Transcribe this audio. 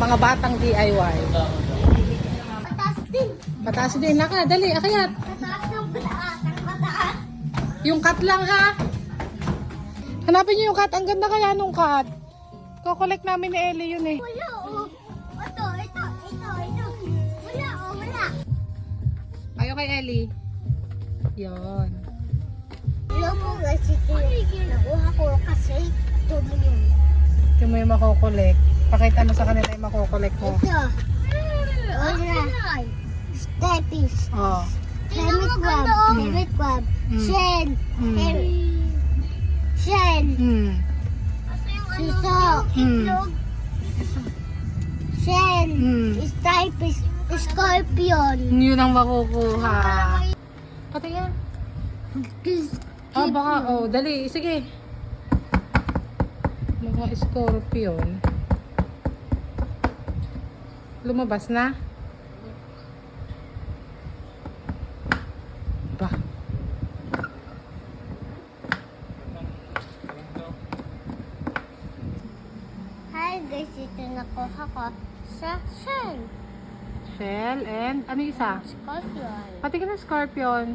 mga batang DIY. Mataas din. Mataas din. Laka, dali, akyat. Mataas ng mataas. Ang mataas. Yung cat lang ha. Hanapin niyo yung cat. Ang ganda kaya nung cat. Kukolek namin ni Ellie yun eh. Wala oh. Ito. Wala oh, wala. Ayaw kay Ellie. Yun. Alam mo kasi nakuha ko kasi dumi yun. Ito mo yung makukolek. Pakita mo sa kanila yung makukolek mo. Ito. Wala. Steppies. Oh. Hermit crab. Hermit crab. Shell. Shell. Hmm. Suso. Itlog. Shell. Steppies. Scorpion. Yun ang makukuha. Pati yan. Ah, baka, oh, dali, sige. Mga scorpion. Lumabas na? Ba? Hi guys, ito nakuha ko sa shell. Shell and, ano yung isa? Scorpion. Pati ka na scorpion.